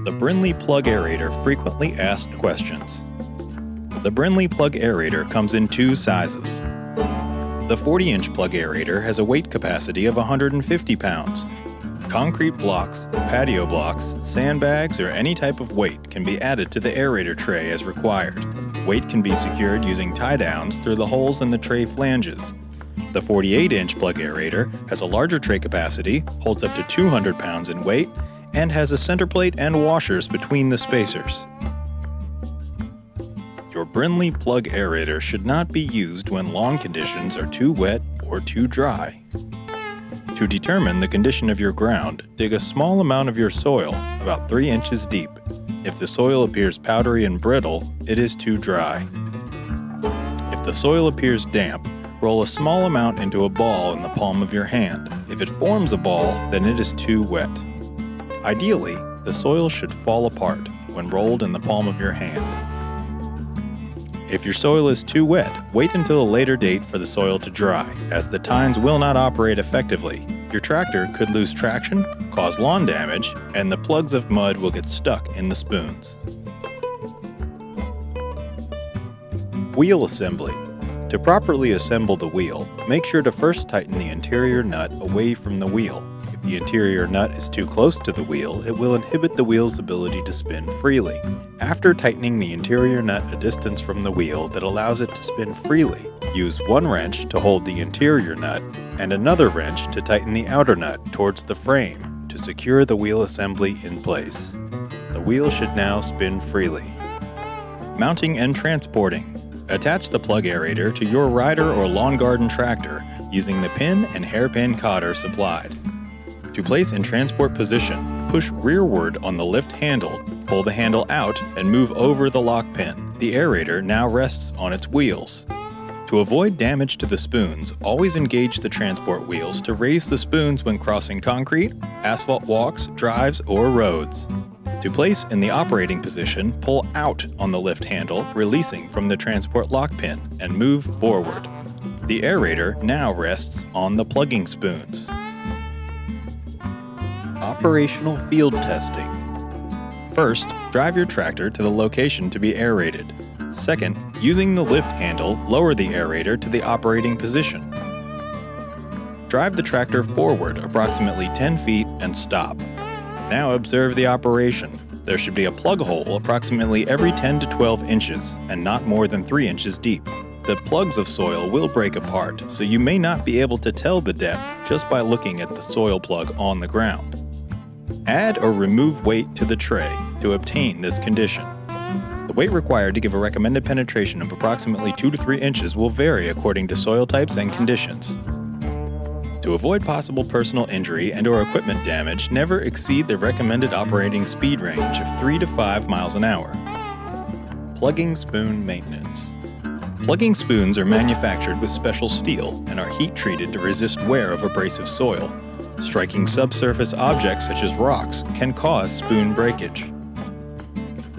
The Brinly Plug Aerator frequently asked questions. The Brinly Plug Aerator comes in two sizes. The 40-inch plug aerator has a weight capacity of 150 pounds. Concrete blocks, patio blocks, sandbags, or any type of weight can be added to the aerator tray as required. Weight can be secured using tie-downs through the holes in the tray flanges. The 48-inch plug aerator has a larger tray capacity, holds up to 200 pounds in weight, and has a center plate and washers between the spacers. Your Brinly plug aerator should not be used when lawn conditions are too wet or too dry. To determine the condition of your ground, dig a small amount of your soil, about 3 inches deep. If the soil appears powdery and brittle, it is too dry. If the soil appears damp, roll a small amount into a ball in the palm of your hand. If it forms a ball, then it is too wet. Ideally, the soil should fall apart when rolled in the palm of your hand. If your soil is too wet, wait until a later date for the soil to dry, as the tines will not operate effectively. Your tractor could lose traction, cause lawn damage, and the plugs of mud will get stuck in the spoons. Wheel assembly. To properly assemble the wheel, make sure to first tighten the interior nut away from the wheel. If the interior nut is too close to the wheel, it will inhibit the wheel's ability to spin freely. After tightening the interior nut a distance from the wheel that allows it to spin freely, use one wrench to hold the interior nut and another wrench to tighten the outer nut towards the frame to secure the wheel assembly in place. The wheel should now spin freely. Mounting and transporting. Attach the plug aerator to your rider or lawn garden tractor using the pin and hairpin cotter supplied. To place in transport position, push rearward on the lift handle, pull the handle out, and move over the lock pin. The aerator now rests on its wheels. To avoid damage to the spoons, always engage the transport wheels to raise the spoons when crossing concrete, asphalt walks, drives, or roads. To place in the operating position, pull out on the lift handle, releasing from the transport lock pin, and move forward. The aerator now rests on the plugging spoons. Operational field testing. First, drive your tractor to the location to be aerated. Second, using the lift handle, lower the aerator to the operating position. Drive the tractor forward approximately 10 feet and stop. Now observe the operation. There should be a plug hole approximately every 10 to 12 inches and not more than 3 inches deep. The plugs of soil will break apart, so you may not be able to tell the depth just by looking at the soil plug on the ground. Add or remove weight to the tray to obtain this condition. The weight required to give a recommended penetration of approximately 2 to 3 inches will vary according to soil types and conditions. To avoid possible personal injury and/or equipment damage, never exceed the recommended operating speed range of 3 to 5 miles an hour. Plugging spoon maintenance. Plugging spoons are manufactured with special steel and are heat treated to resist wear of abrasive soil. Striking subsurface objects such as rocks can cause spoon breakage.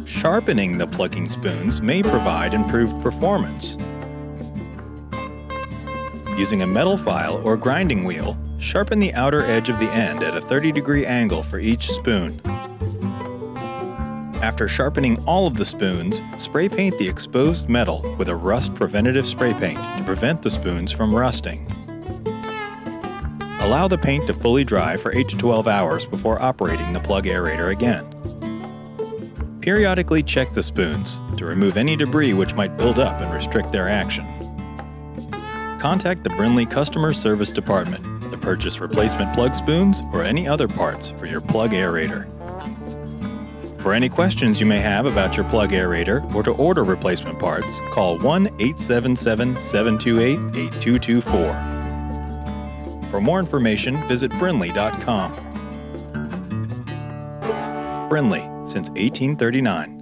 Sharpening the plugging spoons may provide improved performance. Using a metal file or grinding wheel, sharpen the outer edge of the end at a 30-degree angle for each spoon. After sharpening all of the spoons, spray paint the exposed metal with a rust preventative spray paint to prevent the spoons from rusting. Allow the paint to fully dry for 8 to 12 hours before operating the plug aerator again. Periodically check the spoons to remove any debris which might build up and restrict their action. Contact the Brinly Customer Service Department to purchase replacement plug spoons or any other parts for your plug aerator. For any questions you may have about your plug aerator or to order replacement parts, call 1-877-728-8224. For more information, visit Brinly.com. Brinly, since 1839.